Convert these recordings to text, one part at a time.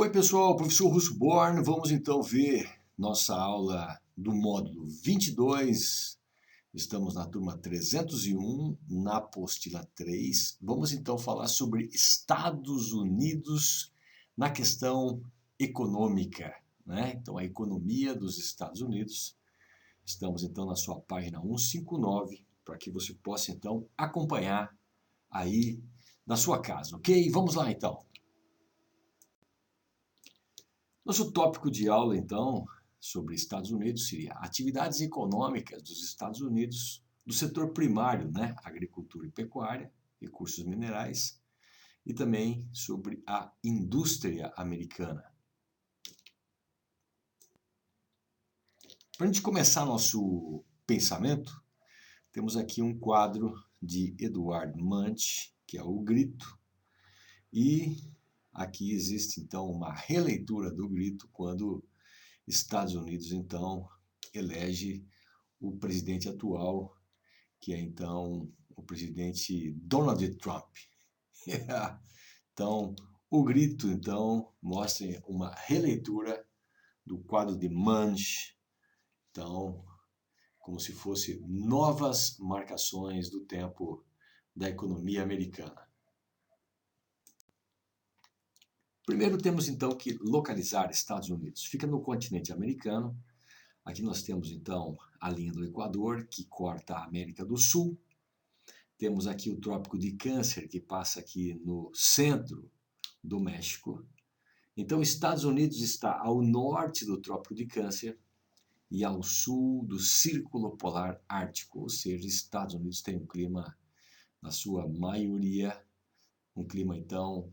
Oi, pessoal, professor Russo Born. Vamos então ver nossa aula do módulo 22. Estamos na turma 301, na apostila 3. Vamos então falar sobre Estados Unidos na questão econômica, né? Então, a economia dos Estados Unidos. Estamos então na sua página 159, para que você possa então acompanhar aí na sua casa, ok? Vamos lá então. Nosso tópico de aula, então, sobre Estados Unidos seria atividades econômicas dos Estados Unidos, do setor primário, né? Agricultura e pecuária, recursos minerais, e também sobre a indústria americana. Para a gente começar nosso pensamento, temos aqui um quadro de Edward Munch, que é O Grito, e aqui existe, então, uma releitura do Grito quando Estados Unidos, então, elege o presidente atual, que é, então, o presidente Donald Trump. Então, O Grito, então, mostra uma releitura do quadro de Munch, então, como se fosse novas marcações do tempo da economia americana. Primeiro temos, então, que localizar Estados Unidos. Fica no continente americano. Aqui nós temos, então, a linha do Equador, que corta a América do Sul. Temos aqui o Trópico de Câncer, que passa aqui no centro do México. Então, Estados Unidos está ao norte do Trópico de Câncer e ao sul do Círculo Polar Ártico, ou seja, Estados Unidos tem um clima, na sua maioria, um clima, então,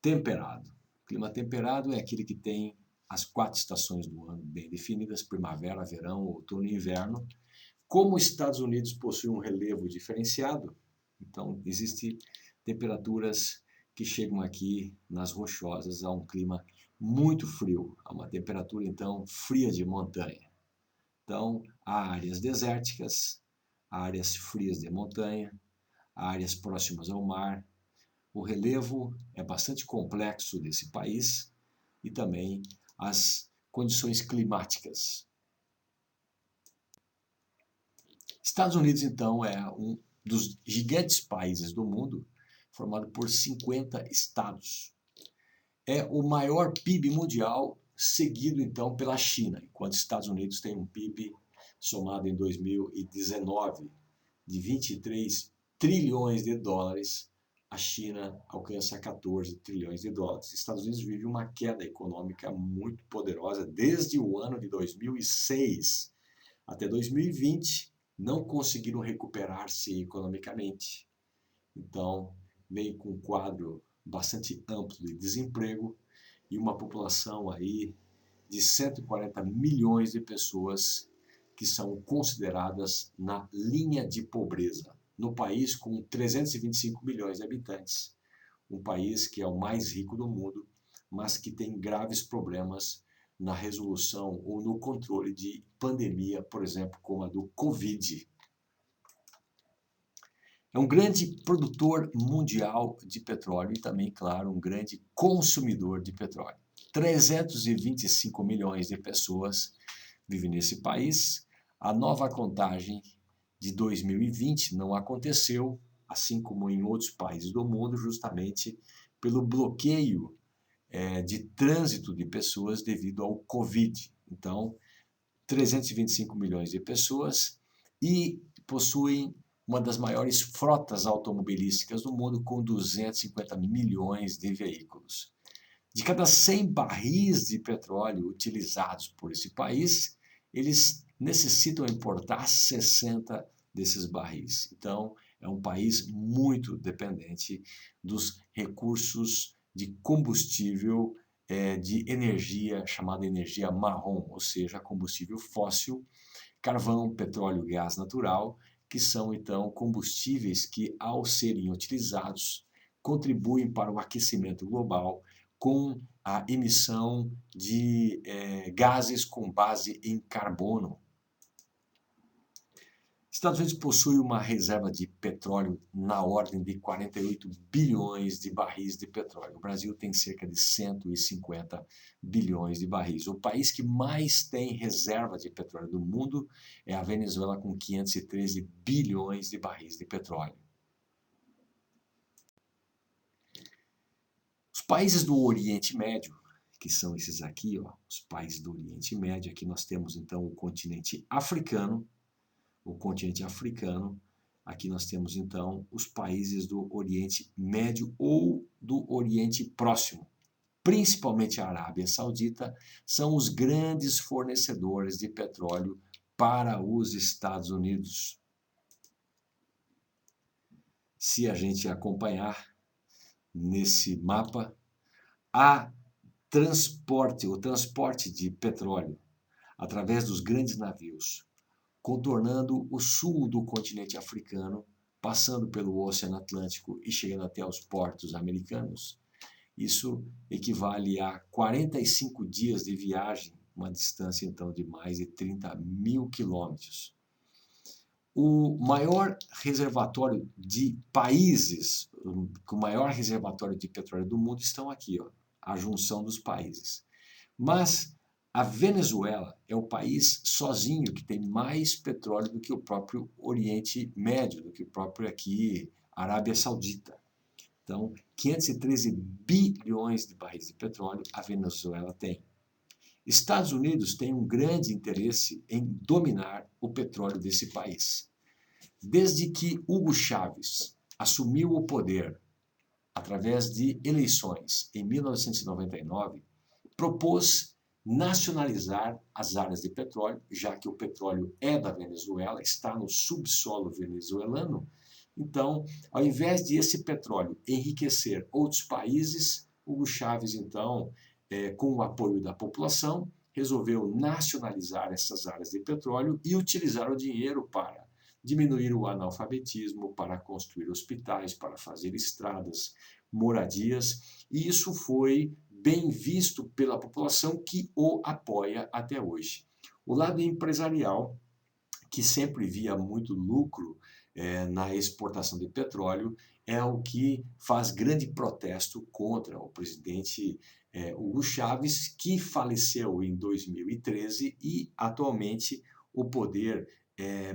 temperado. O clima temperado é aquele que tem as 4 estações do ano bem definidas, primavera, verão, outono e inverno. Como os Estados Unidos possuem um relevo diferenciado, então existem temperaturas que chegam aqui nas rochosas a um clima muito frio, a uma temperatura então fria de montanha. Então há áreas desérticas, áreas frias de montanha, áreas próximas ao mar. O relevo é bastante complexo desse país e também as condições climáticas. Estados Unidos, então, é um dos gigantes países do mundo, formado por 50 estados. É o maior PIB mundial, seguido, então, pela China, enquanto os Estados Unidos tem um PIB somado em 2019 de 23 trilhões de dólares, a China alcança 14 trilhões de dólares. Os Estados Unidos vive uma queda econômica muito poderosa desde o ano de 2006 até 2020, não conseguiram recuperar-se economicamente. Então, veio com um quadro bastante amplo de desemprego e uma população aí de 140 milhões de pessoas que são consideradas na linha de pobreza, no país com 325 milhões de habitantes, um país que é o mais rico do mundo, mas que tem graves problemas na resolução ou no controle de pandemia, por exemplo, como a do Covid. É um grande produtor mundial de petróleo e também, claro, um grande consumidor de petróleo. 325 milhões de pessoas vivem nesse país. A nova contagem de 2020 não aconteceu, assim como em outros países do mundo, justamente pelo bloqueio de trânsito de pessoas devido ao Covid. Então, 325 milhões de pessoas e possuem uma das maiores frotas automobilísticas do mundo, com 250 milhões de veículos. De cada 100 barris de petróleo utilizados por esse país, eles necessitam importar 60 desses barris. Então, é um país muito dependente dos recursos de combustível de energia, chamada energia marrom, ou seja, combustível fóssil, carvão, petróleo, gás natural, que são, então, combustíveis que, ao serem utilizados, contribuem para o aquecimento global com a emissão de gases com base em carbono. Estados Unidos possui uma reserva de petróleo na ordem de 48 bilhões de barris de petróleo. O Brasil tem cerca de 150 bilhões de barris. O país que mais tem reserva de petróleo do mundo é a Venezuela, com 513 bilhões de barris de petróleo. Os países do Oriente Médio, que são esses aqui, ó, os países do Oriente Médio, aqui nós temos então o continente africano. Aqui nós temos então os países do Oriente Médio ou do Oriente Próximo. Principalmente a Arábia Saudita, são os grandes fornecedores de petróleo para os Estados Unidos. Se a gente acompanhar nesse mapa, o transporte de petróleo através dos grandes navios, contornando o sul do continente africano, passando pelo Oceano Atlântico e chegando até os portos americanos. Isso equivale a 45 dias de viagem, uma distância então de mais de 30 mil quilômetros. O maior reservatório de países, com o maior reservatório de petróleo do mundo estão aqui, ó, a junção dos países. Mas a Venezuela é o país sozinho que tem mais petróleo do que o próprio Oriente Médio, do que o próprio aqui Arábia Saudita. Então, 513 bilhões de barris de petróleo a Venezuela tem. Estados Unidos tem um grande interesse em dominar o petróleo desse país. Desde que Hugo Chávez assumiu o poder através de eleições em 1999, propôs nacionalizar as áreas de petróleo, já que o petróleo é da Venezuela, está no subsolo venezuelano. Então, ao invés de esse petróleo enriquecer outros países, Hugo Chávez, então, com o apoio da população, resolveu nacionalizar essas áreas de petróleo e utilizar o dinheiro para diminuir o analfabetismo, para construir hospitais, para fazer estradas, moradias, e isso foi bem visto pela população que o apoia até hoje. O lado empresarial, que sempre via muito lucro na exportação de petróleo, é o que faz grande protesto contra o presidente Hugo Chávez, que faleceu em 2013 e atualmente o poder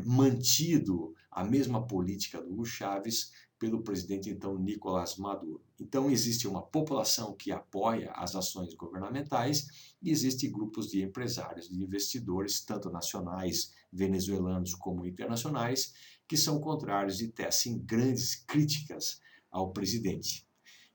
mantido a mesma política do Hugo Chávez pelo presidente então Nicolás Maduro. Então existe uma população que apoia as ações governamentais e existem grupos de empresários, de investidores, tanto nacionais, venezuelanos como internacionais, que são contrários e tecem grandes críticas ao presidente.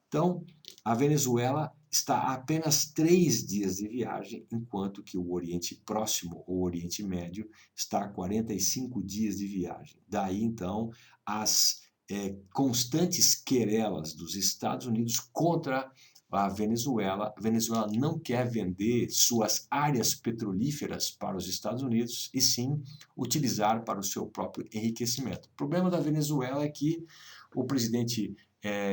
Então, a Venezuela está a apenas 3 dias de viagem, enquanto que o Oriente Próximo, ou Oriente Médio, está a 45 dias de viagem. Daí, então, as constantes querelas dos Estados Unidos contra a Venezuela. A Venezuela não quer vender suas áreas petrolíferas para os Estados Unidos, e sim utilizar para o seu próprio enriquecimento. O problema da Venezuela é que o presidente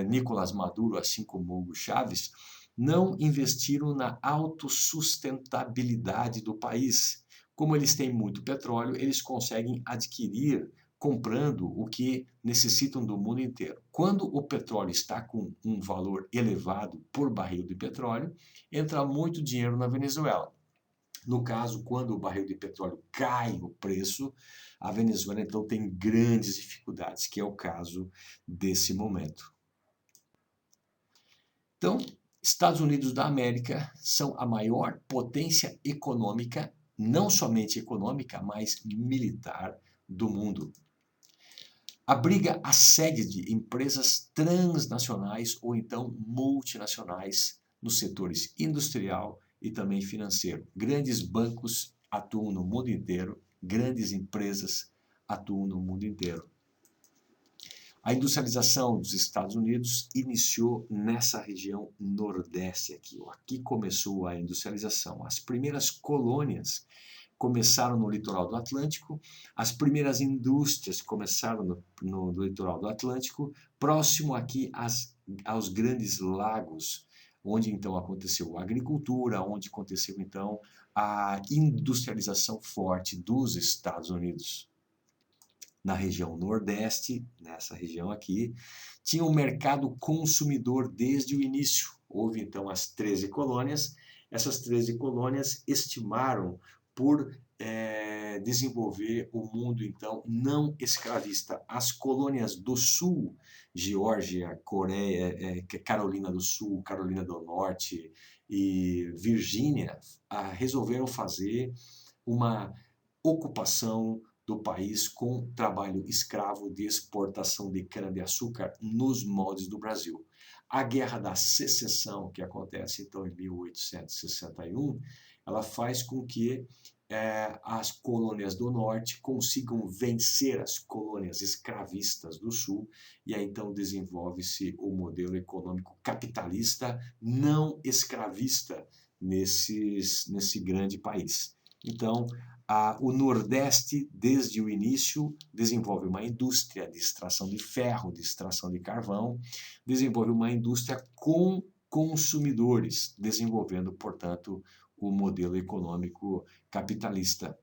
Nicolás Maduro, assim como Hugo Chávez, não investiram na autossustentabilidade do país. Como eles têm muito petróleo, eles conseguem adquirir comprando o que necessitam do mundo inteiro. Quando o petróleo está com um valor elevado por barril de petróleo, entra muito dinheiro na Venezuela. No caso, quando o barril de petróleo cai o preço, a Venezuela então tem grandes dificuldades, que é o caso desse momento. Então, Estados Unidos da América são a maior potência econômica, não somente econômica, mas militar do mundo. Abriga a sede de empresas transnacionais ou então multinacionais nos setores industrial e também financeiro. Grandes bancos atuam no mundo inteiro, grandes empresas atuam no mundo inteiro. A industrialização dos Estados Unidos iniciou nessa região nordeste aqui. Aqui começou a industrialização. As primeiras colônias começaram no litoral do Atlântico, as primeiras indústrias começaram no litoral do Atlântico, próximo aqui aos grandes lagos, onde então aconteceu a agricultura, onde aconteceu então a industrialização forte dos Estados Unidos. na região Nordeste, nessa região aqui, tinha um mercado consumidor desde o início. Houve então as 13 colônias. Essas 13 colônias estimaram por desenvolver o mundo então não escravista. As colônias do Sul, Geórgia, Coreia, Carolina do Sul, Carolina do Norte e Virgínia, resolveram fazer uma ocupação do país com trabalho escravo de exportação de cana-de-açúcar nos moldes do Brasil. A Guerra da Secessão, que acontece então em 1861, ela faz com que as colônias do Norte consigam vencer as colônias escravistas do Sul, e aí então desenvolve-se o modelo econômico capitalista não escravista nesse grande país. Então, o Nordeste, desde o início, desenvolve uma indústria de extração de ferro, de extração de carvão, desenvolve uma indústria com consumidores, desenvolvendo, portanto, o modelo econômico capitalista.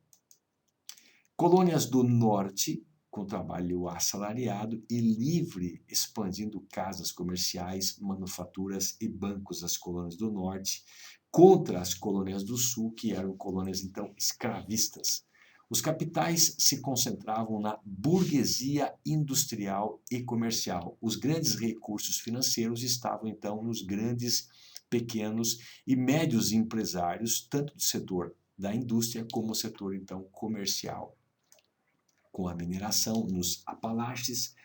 Colônias do Norte, com trabalho assalariado e livre, expandindo casas comerciais, manufaturas e bancos das colônias do Norte, contra as colônias do Sul, que eram colônias, então, escravistas. Os capitais se concentravam na burguesia industrial e comercial. Os grandes recursos financeiros estavam, então, nos grandes, pequenos e médios empresários, tanto do setor da indústria como o setor, então, comercial. Com a mineração nos Apalaches.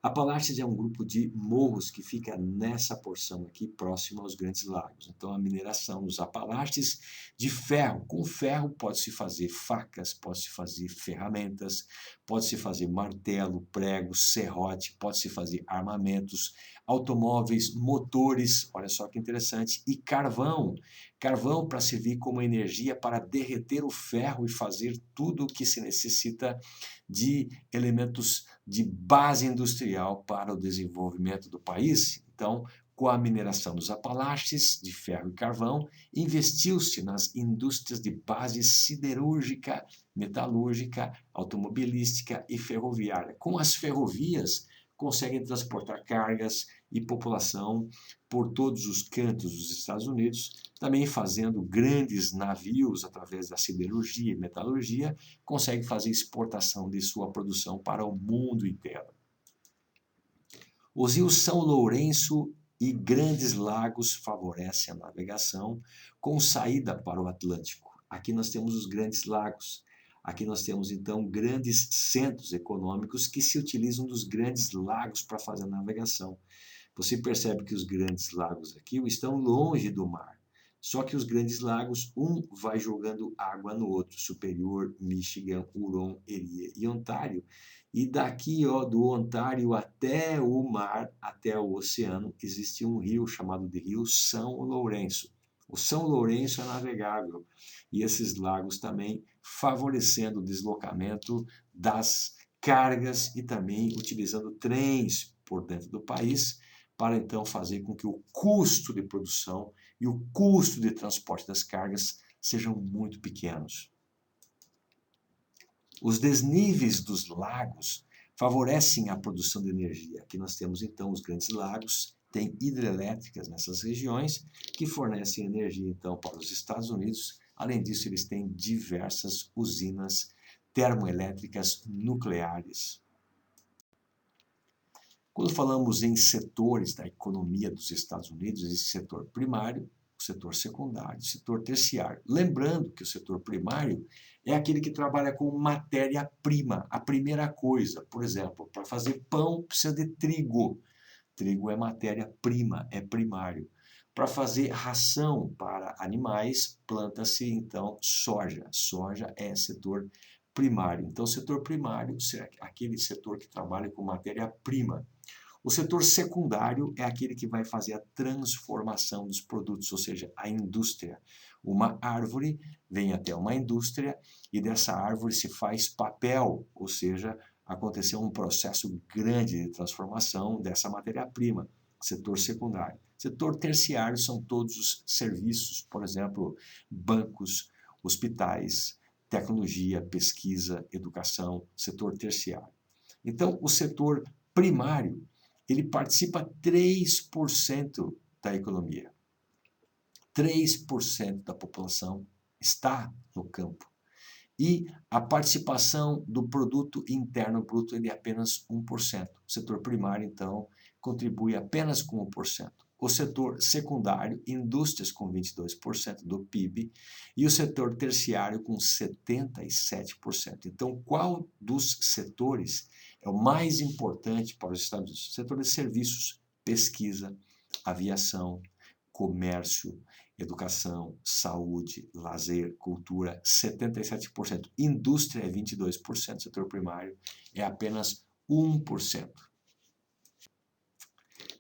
Apalaches é um grupo de morros que fica nessa porção aqui, próximo aos Grandes Lagos. Então, a mineração nos Apalaches de ferro. Com ferro pode-se fazer facas, pode-se fazer ferramentas, pode-se fazer martelo, prego, serrote, pode-se fazer armamentos, automóveis, motores, olha só que interessante, e carvão. Carvão para servir como energia para derreter o ferro e fazer tudo o que se necessita de elementos de base industrial para o desenvolvimento do país. Então, com a mineração dos Apalaches, de ferro e carvão, investiu-se nas indústrias de base siderúrgica, metalúrgica, automobilística e ferroviária. Com as ferrovias, conseguem transportar cargas e população por todos os cantos dos Estados Unidos, também fazendo grandes navios através da siderurgia e metalurgia, consegue fazer exportação de sua produção para o mundo inteiro. Os rios São Lourenço e Grandes Lagos favorecem a navegação com saída para o Atlântico. Aqui nós temos os Grandes Lagos. Aqui nós temos, então, grandes centros econômicos que se utilizam dos Grandes Lagos para fazer a navegação. Você percebe que os Grandes Lagos aqui estão longe do mar. Só que os Grandes Lagos, um vai jogando água no outro, Superior, Michigan, Huron, Erie e Ontário. E daqui, ó, do Ontário até o mar, até o oceano, existe um rio chamado de Rio São Lourenço. O São Lourenço é navegável e esses lagos também favorecendo o deslocamento das cargas e também utilizando trens por dentro do país para então fazer com que o custo de produção e o custo de transporte das cargas sejam muito pequenos. Os desníveis dos lagos favorecem a produção de energia. Aqui nós temos então os Grandes Lagos, tem hidrelétricas nessas regiões que fornecem energia então para os Estados Unidos. Além disso, eles têm diversas usinas termoelétricas nucleares. Quando falamos em setores da economia dos Estados Unidos, existe setor primário, o setor secundário, o setor terciário. Lembrando que o setor primário é aquele que trabalha com matéria-prima, a primeira coisa. Por exemplo, para fazer pão precisa de trigo. Trigo é matéria-prima, é primário. Para fazer ração para animais, planta-se então soja. Soja é setor primário. Então, o setor primário é aquele setor que trabalha com matéria-prima. O setor secundário é aquele que vai fazer a transformação dos produtos, ou seja, a indústria. Uma árvore vem até uma indústria e dessa árvore se faz papel, ou seja, aconteceu um processo grande de transformação dessa matéria-prima, setor secundário. Setor terciário são todos os serviços, por exemplo, bancos, hospitais, tecnologia, pesquisa, educação, setor terciário. Então, o setor primário, ele participa 3% da economia. 3% da população está no campo. E a participação do produto interno bruto ele é apenas 1%. O setor primário, então, contribui apenas com 1%. O setor secundário, indústrias com 22% do PIB e o setor terciário com 77%. Então, qual dos setores é o mais importante para os Estados Unidos? O setor de serviços, pesquisa, aviação, comércio, educação, saúde, lazer, cultura, 77%. Indústria é 22%, setor primário é apenas 1%.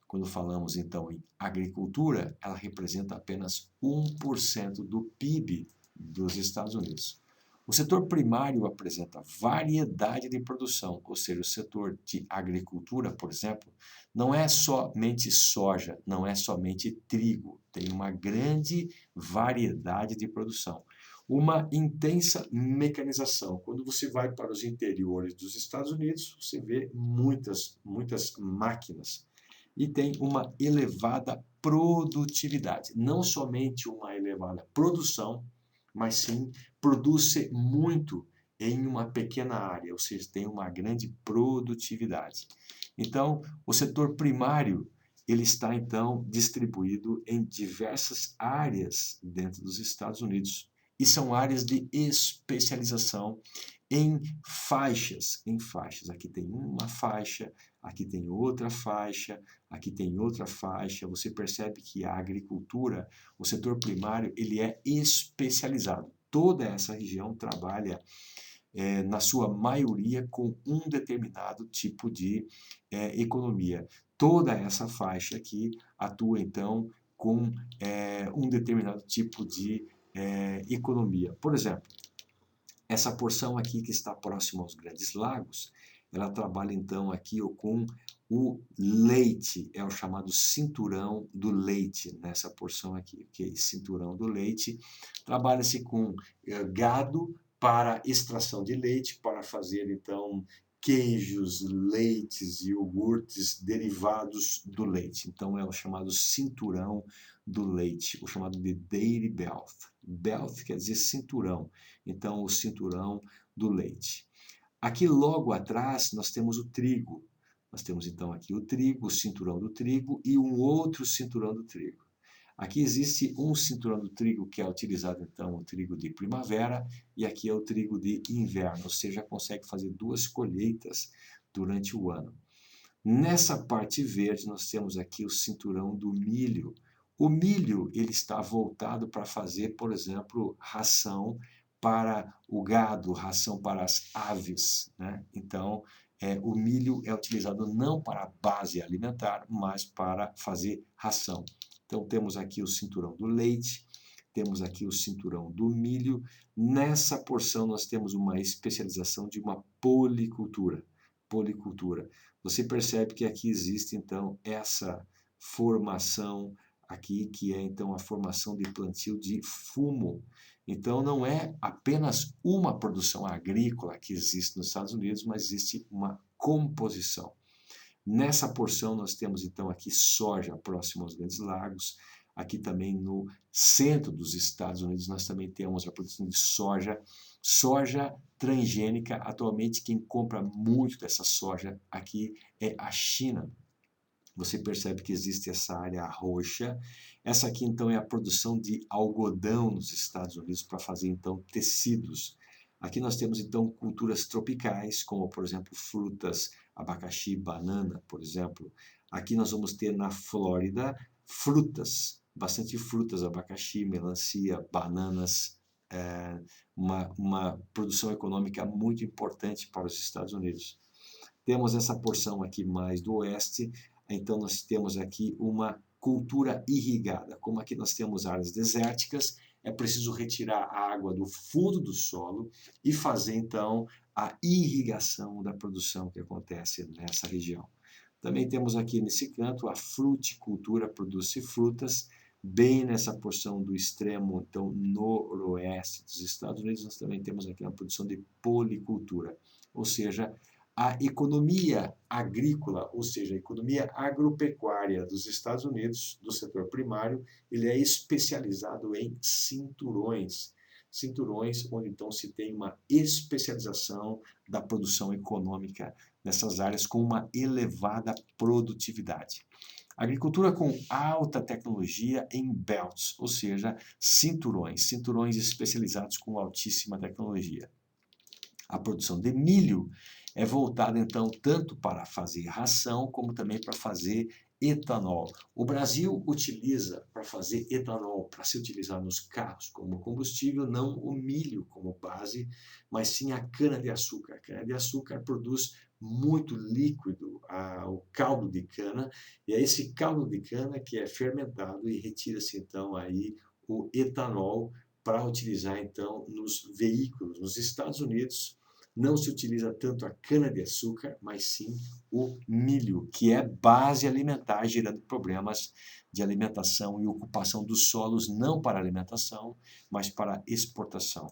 Quando falamos, então, em agricultura, ela representa apenas 1% do PIB dos Estados Unidos. O setor primário apresenta variedade de produção, ou seja, o setor de agricultura, por exemplo, não é somente soja, não é somente trigo, tem uma grande variedade de produção. Uma intensa mecanização. Quando você vai para os interiores dos Estados Unidos, você vê muitas máquinas e tem uma elevada produtividade. Não somente uma elevada produção, mas sim produz muito em uma pequena área, ou seja, tem uma grande produtividade. Então, o setor primário, ele está então distribuído em diversas áreas dentro dos Estados Unidos. E são áreas de especialização em faixas, Aqui tem uma faixa, aqui tem outra faixa, aqui tem outra faixa. Você percebe que a agricultura, o setor primário, ele é especializado. Toda essa região trabalha, na sua maioria, com um determinado tipo de economia. Toda essa faixa aqui atua, então, com um determinado tipo de economia. Por exemplo, essa porção aqui que está próxima aos Grandes Lagos, ela trabalha então aqui com o leite, é o chamado cinturão do leite, nessa porção aqui, ok? Cinturão do leite. Trabalha-se com gado para extração de leite, para fazer então queijos, leites e iogurtes derivados do leite. Então é o chamado cinturão do leite, o chamado de Dairy Belt. Belt quer dizer cinturão, então o cinturão do leite. Aqui logo atrás nós temos o trigo. Nós temos então aqui o trigo, o cinturão do trigo e um outro cinturão do trigo. Aqui existe um cinturão do trigo que é utilizado então o trigo de primavera e aqui é o trigo de inverno, ou seja, consegue fazer 2 colheitas durante o ano. Nessa parte verde nós temos aqui o cinturão do milho. O milho ele está voltado para fazer, por exemplo, ração para o gado, ração para as aves, né? Então, o milho é utilizado não para a base alimentar, mas para fazer ração. Então, temos aqui o cinturão do leite, temos aqui o cinturão do milho. Nessa porção, nós temos uma especialização de uma policultura. Policultura. Você percebe que aqui existe, então, essa formação aqui, que é, então, a formação de plantio de fumo. Então, não é apenas uma produção agrícola que existe nos Estados Unidos, mas existe uma composição. Nessa porção nós temos então aqui soja próximo aos Grandes Lagos, aqui também no centro dos Estados Unidos nós também temos a produção de soja, soja transgênica. Atualmente quem compra muito dessa soja aqui é a China. Você percebe que existe essa área roxa. Essa aqui então é a produção de algodão nos Estados Unidos para fazer então tecidos. Aqui nós temos então culturas tropicais, como por exemplo frutas, abacaxi, banana, por exemplo. Aqui nós vamos ter na Flórida frutas, bastante frutas, abacaxi, melancia, bananas, uma produção econômica muito importante para os Estados Unidos. Temos essa porção aqui mais do oeste, então nós temos aqui uma cultura irrigada. Como aqui nós temos áreas desérticas, é preciso retirar a água do fundo do solo e fazer então a irrigação da produção que acontece nessa região. Também temos aqui nesse canto a fruticultura, produz-se frutas. Bem nessa porção do extremo então noroeste dos Estados Unidos, nós também temos aqui uma produção de policultura, ou seja, A economia agrícola, ou seja, a economia agropecuária dos Estados Unidos, do setor primário, ele é especializado em cinturões. Cinturões onde então se tem uma especialização da produção econômica nessas áreas com uma elevada produtividade. Agricultura com alta tecnologia em belts, ou seja, cinturões especializados com altíssima tecnologia. A produção de milho é voltada, então, tanto para fazer ração, como também para fazer etanol. O Brasil utiliza para fazer etanol, para se utilizar nos carros como combustível, não o milho como base, mas sim a cana-de-açúcar. A cana-de-açúcar produz muito líquido, o caldo de cana, e é esse caldo de cana que é fermentado e retira-se, então, aí o etanol para utilizar, então, nos veículos. Nos Estados Unidos, não se utiliza tanto a cana-de-açúcar, mas sim o milho, que é base alimentar, gerando problemas de alimentação e ocupação dos solos, não para alimentação, mas para exportação.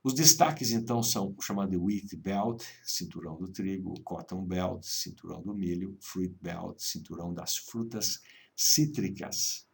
Os destaques, então, são o chamado de Wheat Belt, cinturão do trigo, Cotton Belt, cinturão do milho, Fruit Belt, cinturão das frutas cítricas.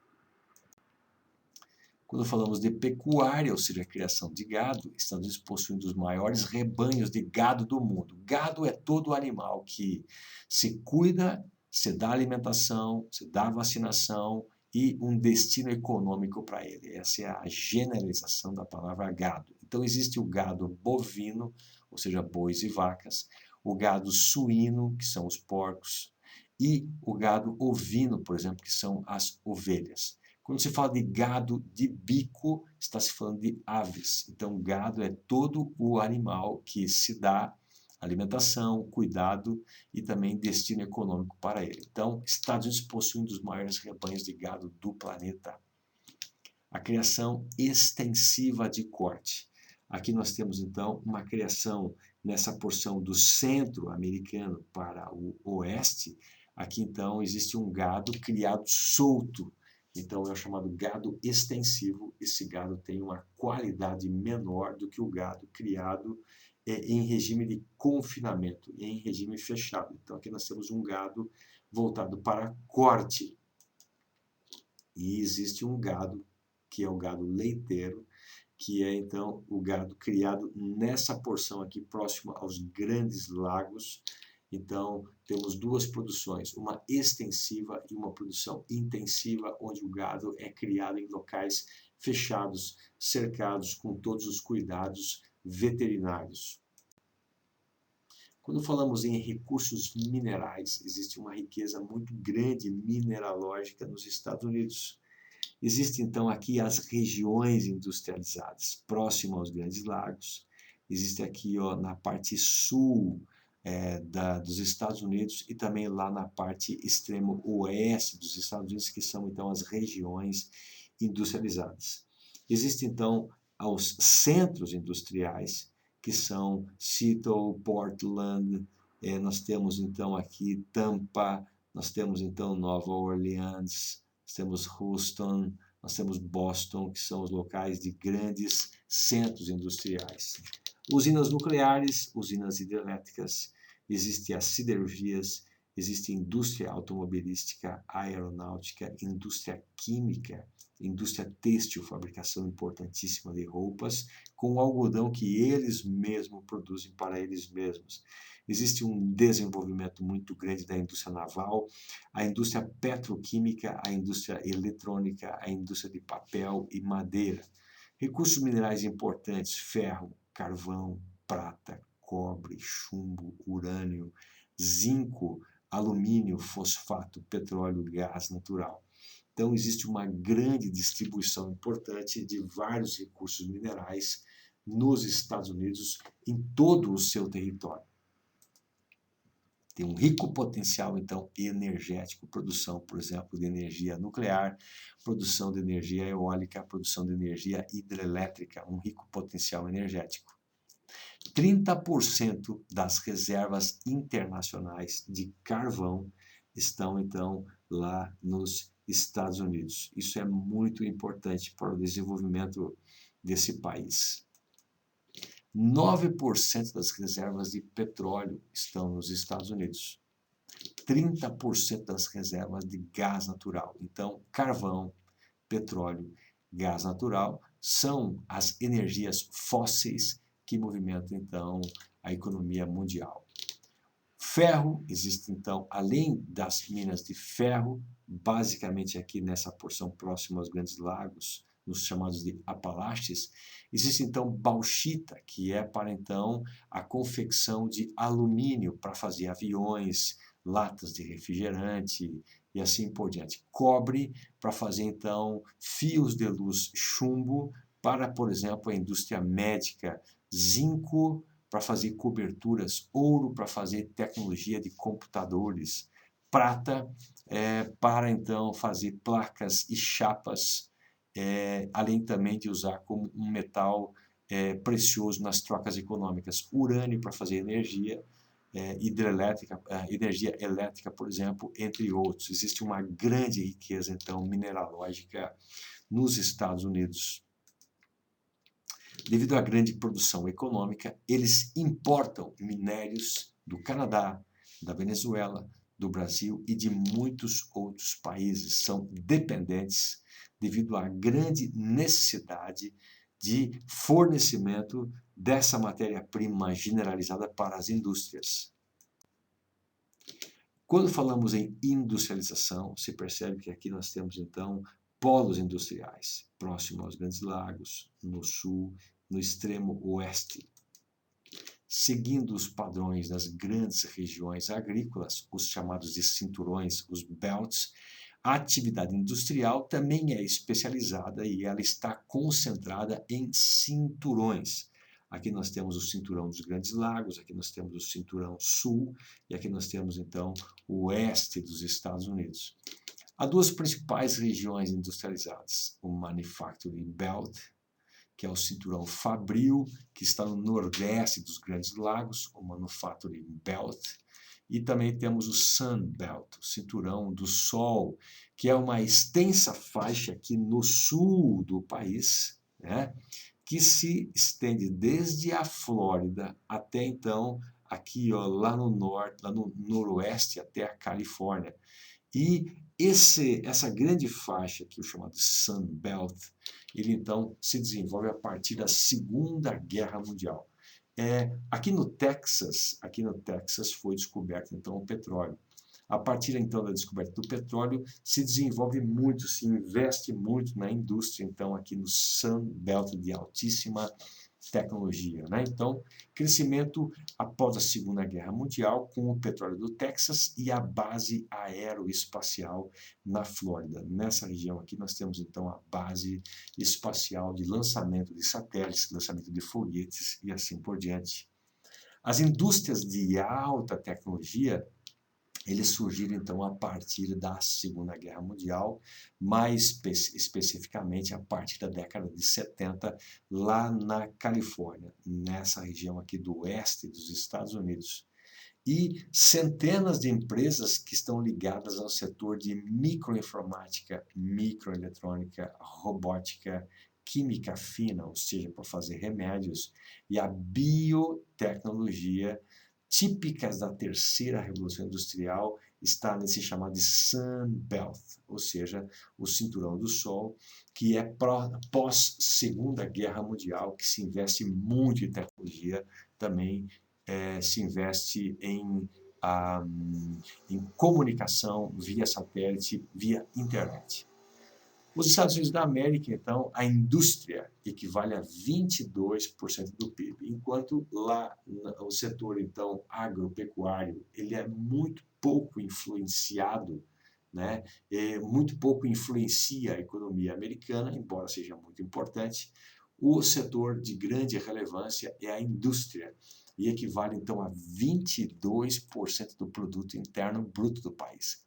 Quando falamos de pecuária, ou seja, a criação de gado, Estados Unidos possui um dos maiores rebanhos de gado do mundo. Gado é todo animal que se cuida, se dá alimentação, se dá vacinação e um destino econômico para ele. Essa é a generalização da palavra gado. Então existe o gado bovino, ou seja, bois e vacas, o gado suíno, que são os porcos, e o gado ovino, por exemplo, que são as ovelhas. Quando se fala de gado de bico, está se falando de aves. Então, gado é todo o animal que se dá alimentação, cuidado e também destino econômico para ele. Então, Estados Unidos possui um dos maiores rebanhos de gado do planeta. A criação extensiva de corte. Aqui nós temos, então, uma criação nessa porção do centro americano para o oeste. Aqui, então, existe um gado criado solto. Então, é o chamado gado extensivo. Esse gado tem uma qualidade menor do que o gado criado em regime de confinamento, em regime fechado. Então, aqui nós temos um gado voltado para corte. E existe um gado, que é o gado leiteiro, que é, então, o gado criado nessa porção aqui, próximo aos grandes lagos. Então, temos duas produções, uma extensiva e uma produção intensiva, onde o gado é criado em locais fechados, cercados com todos os cuidados veterinários. Quando falamos em recursos minerais, existe uma riqueza muito grande mineralógica nos Estados Unidos. Existem, então, aqui as regiões industrializadas, próximo aos grandes lagos. Existe aqui, ó, na parte sul dos Estados Unidos e também lá na parte extremo oeste dos Estados Unidos, que são, então, as regiões industrializadas. Existem, então, os centros industriais, que são Seattle, Portland, nós temos, então, aqui Tampa, nós temos, então, Nova Orleans, nós temos Houston, nós temos Boston, que são os locais de grandes centros industriais. Usinas nucleares, usinas hidrelétricas, existem as siderurgias, existe indústria automobilística, aeronáutica, indústria química, indústria têxtil, fabricação importantíssima de roupas, com o algodão que eles mesmos produzem para eles mesmos. Existe um desenvolvimento muito grande da indústria naval, a indústria petroquímica, a indústria eletrônica, a indústria de papel e madeira. Recursos minerais importantes, ferro, carvão, prata, cobre, chumbo, urânio, zinco, alumínio, fosfato, petróleo, gás natural. Então, existe uma grande distribuição importante de vários recursos minerais nos Estados Unidos, em todo o seu território. Tem um rico potencial, então, energético, produção, por exemplo, de energia nuclear, produção de energia eólica, produção de energia hidrelétrica, um rico potencial energético. 30% das reservas internacionais de carvão estão, então, lá nos Estados Unidos. Isso é muito importante para o desenvolvimento desse país. 9% das reservas de petróleo estão nos Estados Unidos. 30% das reservas de gás natural. Então, carvão, petróleo, gás natural são as energias fósseis que movimentam, então, a economia mundial. Ferro, existe, então, além das minas de ferro, basicamente aqui nessa porção próxima aos Grandes Lagos, nos chamados de Apalaches, existe, então, bauxita, que é para, então, a confecção de alumínio para fazer aviões, latas de refrigerante e assim por diante. Cobre para fazer, então, fios de luz chumbo para, por exemplo, a indústria médica, zinco para fazer coberturas, ouro para fazer tecnologia de computadores, prata para, então, fazer placas e chapas, além também de usar como um metal precioso nas trocas econômicas, urânio para fazer energia, hidrelétrica, energia elétrica, por exemplo, entre outros. Existe uma grande riqueza, então, mineralógica nos Estados Unidos. Devido à grande produção econômica, eles importam minérios do Canadá, da Venezuela, do Brasil e de muitos outros países. São dependentes devido à grande necessidade de fornecimento dessa matéria-prima generalizada para as indústrias. Quando falamos em industrialização, se percebe que aqui nós temos, então, polos industriais, próximo aos Grandes Lagos, no sul, no extremo oeste. Seguindo os padrões das grandes regiões agrícolas, os chamados de cinturões, os belts, a atividade industrial também é especializada e ela está concentrada em cinturões. Aqui nós temos o cinturão dos Grandes Lagos, aqui nós temos o cinturão sul e aqui nós temos, então, o oeste dos Estados Unidos. Há duas principais regiões industrializadas, o Manufacturing Belt, que é o cinturão fabril, que está no nordeste dos Grandes Lagos, o Manufacturing Belt, e também temos o Sun Belt, o cinturão do sol, que é uma extensa faixa aqui no sul do país, né, que se estende desde a Flórida até, então, aqui, ó, lá no norte, lá no noroeste, até a Califórnia. E essa grande faixa, que é o chamado Sun Belt, ele então se desenvolve a partir da Segunda Guerra Mundial. Aqui no Texas foi descoberto então o petróleo. A partir então da descoberta do petróleo, se desenvolve muito, se investe muito na indústria, então aqui no Sun Belt de altíssima tecnologia, né? Então, crescimento após a Segunda Guerra Mundial com o petróleo do Texas e a base aeroespacial na Flórida. Nessa região aqui nós temos então a base espacial de lançamento de satélites, lançamento de foguetes e assim por diante. As indústrias de alta tecnologia, eles surgiram, então, a partir da Segunda Guerra Mundial, mais especificamente a partir da década de 70, lá na Califórnia, nessa região aqui do oeste dos Estados Unidos. E centenas de empresas que estão ligadas ao setor de microinformática, microeletrônica, robótica, química fina, ou seja, para fazer remédios, e a biotecnologia, típicas da terceira revolução industrial, está nesse chamado de Sun Belt, ou seja, o cinturão do sol, que é pós Segunda Guerra Mundial, que se investe muito em tecnologia, também se investe em comunicação via satélite, via internet. Os Estados Unidos da América, então, a indústria equivale a 22% do PIB, enquanto lá o setor, então, agropecuário, ele é muito pouco influenciado, né? Muito pouco influencia a economia americana, embora seja muito importante. O setor de grande relevância é a indústria, e equivale, então, a 22% do produto interno bruto do país.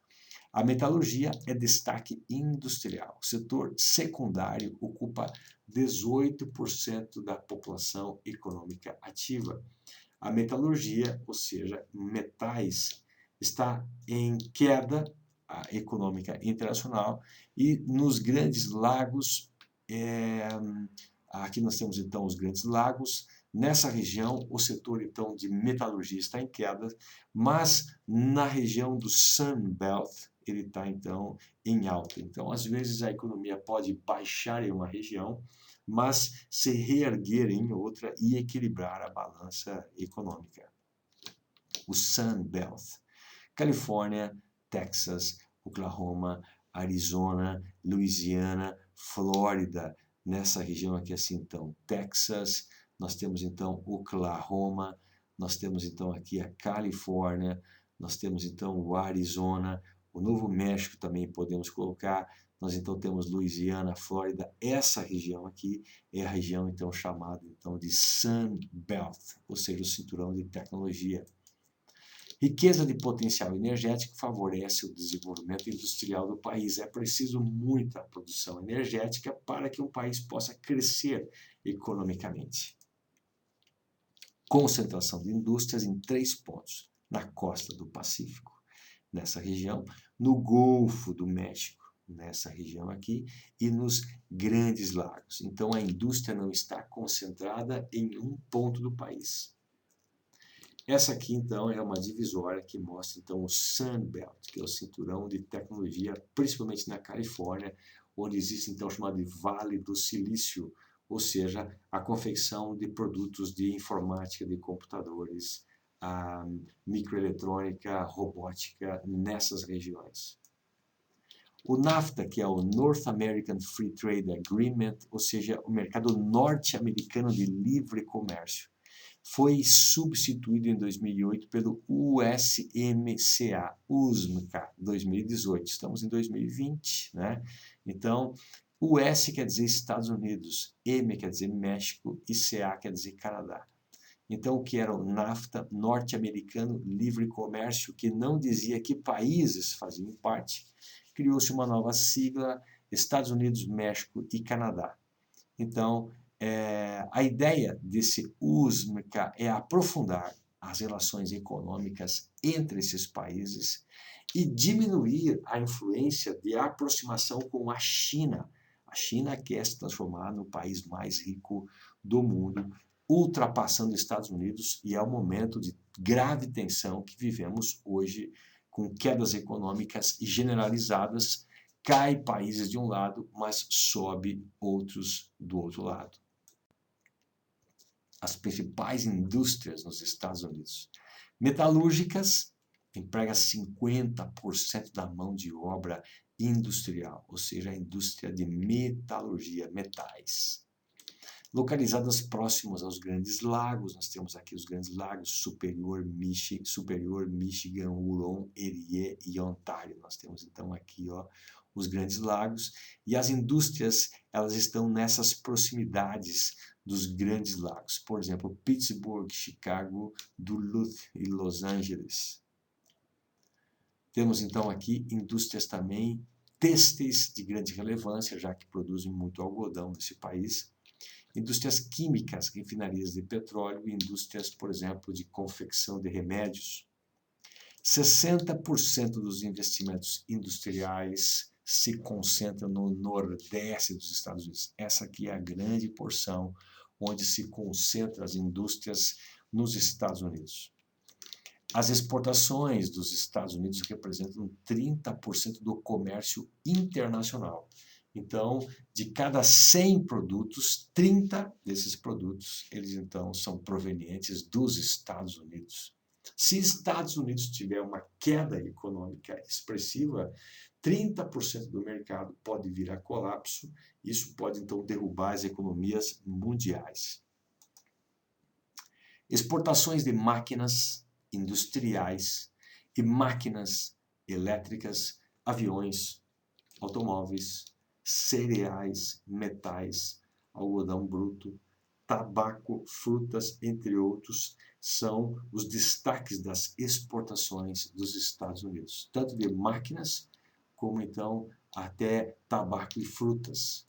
A metalurgia é destaque industrial. O setor secundário ocupa 18% da população econômica ativa. A metalurgia, ou seja, metais, está em queda econômica internacional e nos Grandes Lagos, aqui nós temos então os Grandes Lagos, Nessa região, o setor, então, de metalurgia está em queda, mas na região do Sun Belt, ele está, então, em alta. Então, às vezes, a economia pode baixar em uma região, mas se reerguer em outra e equilibrar a balança econômica. O Sun Belt, Califórnia, Texas, Oklahoma, Arizona, Louisiana, Flórida, nessa região aqui assim, então, Texas, nós temos então Oklahoma, nós temos então aqui a Califórnia, nós temos então o Arizona, o Novo México também podemos colocar, nós então temos Louisiana, Flórida, essa região aqui é a região então chamada então de Sun Belt, ou seja, o cinturão de tecnologia. Riqueza de potencial energético favorece o desenvolvimento industrial do país. É preciso muita produção energética para que um país possa crescer economicamente. Concentração de indústrias em 3 pontos: na costa do Pacífico, nessa região, no Golfo do México, nessa região aqui, e nos Grandes Lagos. Então, a indústria não está concentrada em um ponto do país. Essa aqui, então, é uma divisória que mostra, então, o Sun Belt, que é o cinturão de tecnologia, principalmente na Califórnia, onde existe, então, o chamado de Vale do Silício, ou seja, a confecção de produtos de informática, de computadores, a microeletrônica, robótica, nessas regiões. O NAFTA, que é o North American Free Trade Agreement, ou seja, o mercado norte-americano de livre comércio, foi substituído em 2008 pelo USMCA, 2018. Estamos em 2020, né? Então, US quer dizer Estados Unidos, M quer dizer México e CA quer dizer Canadá. Então, o que era o NAFTA, norte-americano, livre comércio, que não dizia que países faziam parte, criou-se uma nova sigla, Estados Unidos, México e Canadá. Então, a ideia desse USMCA é aprofundar as relações econômicas entre esses países e diminuir a influência de aproximação com a China. A China quer se transformar no país mais rico do mundo, ultrapassando os Estados Unidos, e é o momento de grave tensão que vivemos hoje, com quedas econômicas generalizadas. Cai países de um lado, mas sobe outros do outro lado. As principais indústrias nos Estados Unidos. Metalúrgicas, emprega 50% da mão de obra industrial, ou seja, a indústria de metalurgia, metais. Localizadas próximas aos Grandes Lagos, nós temos aqui os Grandes Lagos, Superior, Michigan, Huron, Erie e Ontário. Nós temos então aqui, ó, os Grandes Lagos, e as indústrias, elas estão nessas proximidades dos Grandes Lagos. Por exemplo, Pittsburgh, Chicago, Duluth e Los Angeles. Temos então aqui indústrias também têxteis de grande relevância, já que produzem muito algodão nesse país. Indústrias químicas, refinarias de petróleo e indústrias, por exemplo, de confecção de remédios. 60% dos investimentos industriais se concentram no nordeste dos Estados Unidos. Essa aqui é a grande porção onde se concentram as indústrias nos Estados Unidos. As exportações dos Estados Unidos representam 30% do comércio internacional. Então, de cada 100 produtos, 30 desses produtos, eles então são provenientes dos Estados Unidos. Se Estados Unidos tiver uma queda econômica expressiva, 30% do mercado pode vir a colapso. Isso pode então derrubar as economias mundiais. Exportações de máquinas industriais e máquinas elétricas, aviões, automóveis, cereais, metais, algodão bruto, tabaco, frutas, entre outros, são os destaques das exportações dos Estados Unidos, tanto de máquinas como então até tabaco e frutas.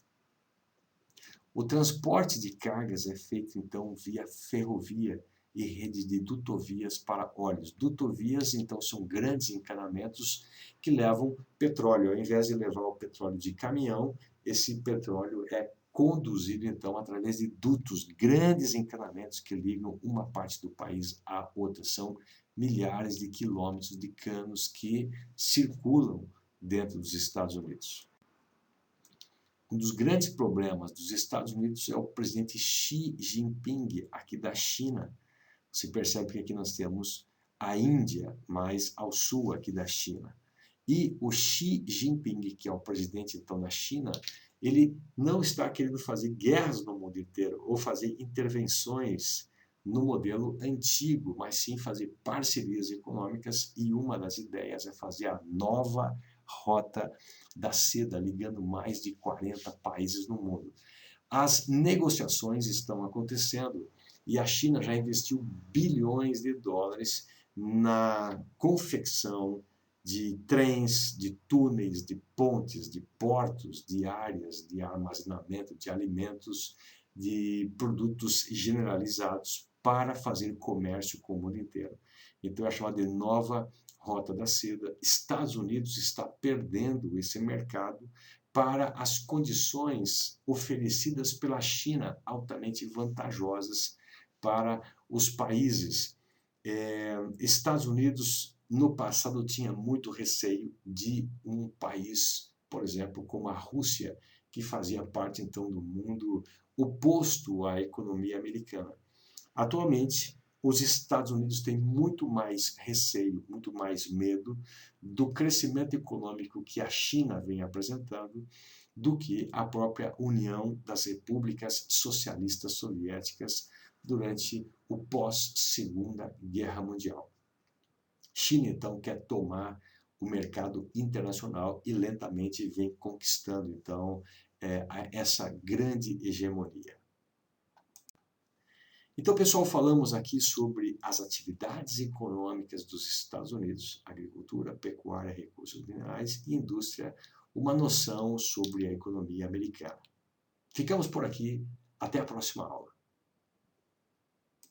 O transporte de cargas é feito então via ferrovia e rede de dutovias para óleos. Dutovias, então, são grandes encanamentos que levam petróleo. Ao invés de levar o petróleo de caminhão, esse petróleo é conduzido então através de dutos, grandes encanamentos que ligam uma parte do país à outra. São milhares de quilômetros de canos que circulam dentro dos Estados Unidos. Um dos grandes problemas dos Estados Unidos é o presidente Xi Jinping, aqui da China. Você percebe que aqui nós temos a Índia, mais ao sul aqui da China. E o Xi Jinping, que é o presidente então da China, ele não está querendo fazer guerras no mundo inteiro ou fazer intervenções no modelo antigo, mas sim fazer parcerias econômicas, e uma das ideias é fazer a nova rota da seda, ligando mais de 40 países no mundo. As negociações estão acontecendo e a China já investiu bilhões de dólares na confecção de trens, de túneis, de pontes, de portos, de áreas de armazenamento de alimentos, de produtos generalizados para fazer comércio com o mundo inteiro. Então é chamada de nova rota da seda. Estados Unidos está perdendo esse mercado para as condições oferecidas pela China, altamente vantajosas para os países. Estados Unidos, no passado, tinha muito receio de um país, por exemplo, como a Rússia, que fazia parte, então, do mundo oposto à economia americana. Atualmente, os Estados Unidos têm muito mais receio, muito mais medo do crescimento econômico que a China vem apresentando do que a própria União das Repúblicas Socialistas Soviéticas durante o pós-Segunda Guerra Mundial. China, então, quer tomar o mercado internacional e lentamente vem conquistando, então, essa grande hegemonia. Então, pessoal, falamos aqui sobre as atividades econômicas dos Estados Unidos, agricultura, pecuária, recursos minerais e indústria, uma noção sobre a economia americana. Ficamos por aqui, até a próxima aula.